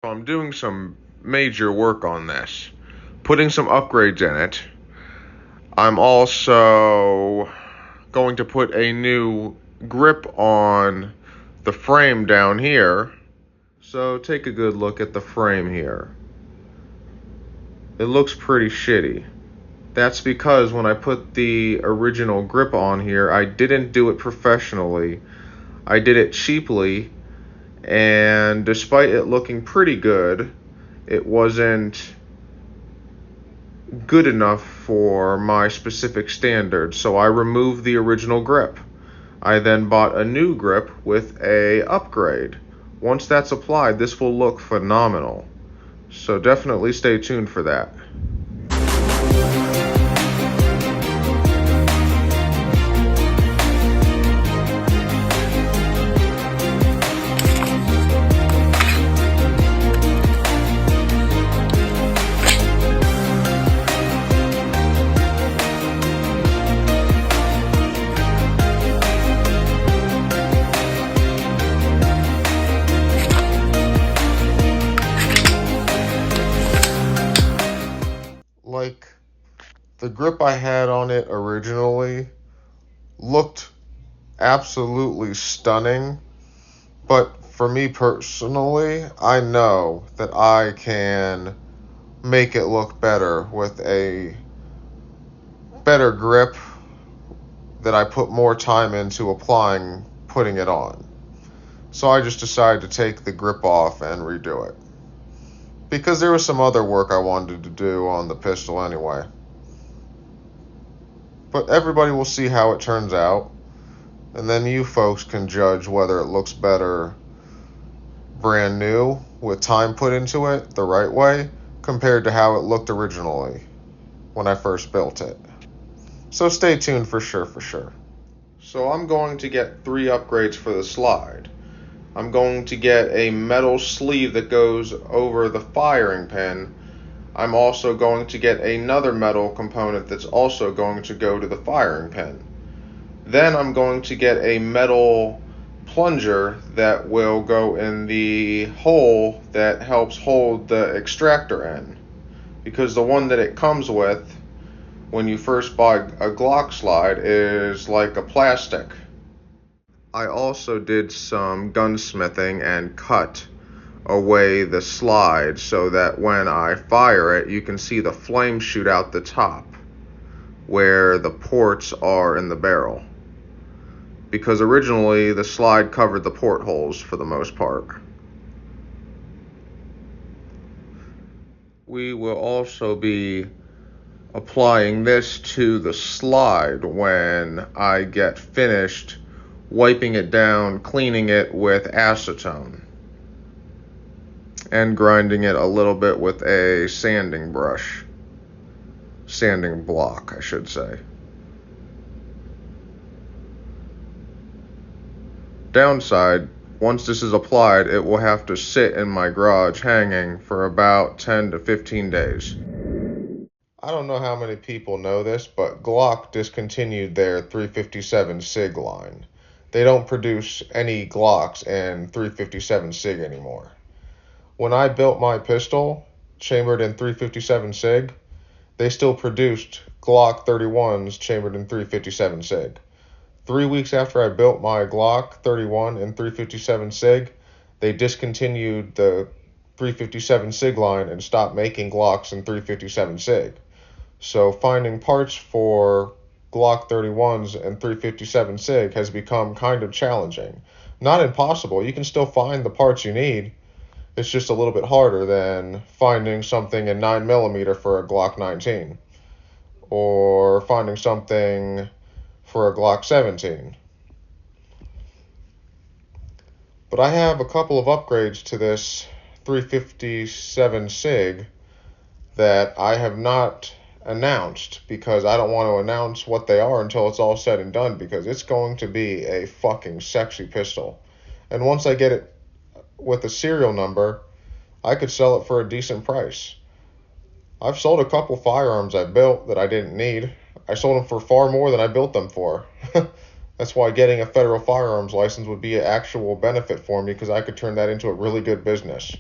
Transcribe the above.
I'm doing some major work on this, putting some upgrades in it. I'm also going to put a new grip on the frame down here. So take a good look at the frame here. It looks pretty shitty. That's because when I put the original grip on here, I didn't do it professionally. I did it cheaply, and despite it looking pretty good, it wasn't good enough for my specific standards, so I removed the original grip. I then bought a new grip with a upgrade. Once that's applied, this will look phenomenal. So definitely stay tuned for that. Like, the grip I had on it originally looked absolutely stunning, but for me personally, I know that I can make it look better with a better grip that I put more time into putting it on. So I just decided to take the grip off and redo it, because there was some other work I wanted to do on the pistol anyway. But everybody will see how it turns out, and then you folks can judge whether it looks better brand new with time put into it the right way compared to how it looked originally when I first built it. So stay tuned for sure. So I'm going to get 3 upgrades for the slide. I'm going to get a metal sleeve that goes over the firing pin. I'm also going to get another metal component that's also going to go to the firing pin. Then I'm going to get a metal plunger that will go in the hole that helps hold the extractor in, because the one that it comes with when you first buy a Glock slide is like a plastic. I also did some gunsmithing and cut away the slide so that when I fire it, you can see the flame shoot out the top where the ports are in the barrel, because originally the slide covered the portholes for the most part. We will also be applying this to the slide when I get finished wiping it down, cleaning it with acetone, and grinding it a little bit with a sanding block, I should say. Downside, once this is applied, it will have to sit in my garage hanging for about 10 to 15 days. I don't know how many people know this, but Glock discontinued their 357 SIG line. They don't produce any Glocks in 357 SIG anymore. When I built my pistol, chambered in 357 SIG, they still produced Glock 31s chambered in 357 SIG. 3 weeks after I built my Glock 31 in 357 SIG, they discontinued the 357 SIG line and stopped making Glocks in 357 SIG. So finding parts for Glock 31s and 357 SIG has become kind of challenging. Not impossible, you can still find the parts you need. It's just a little bit harder than finding something in 9mm for a Glock 19, or finding something for a Glock 17. But I have a couple of upgrades to this 357 SIG that I have not announced, because I don't want to announce what they are until it's all said and done, because it's going to be a fucking sexy pistol. And once I get it with a serial number, I could sell it for a decent price. I've sold a couple firearms I built that I didn't need. I sold them for far more than I built them for. That's why getting a federal firearms license would be an actual benefit for me, because I could turn that into a really good business.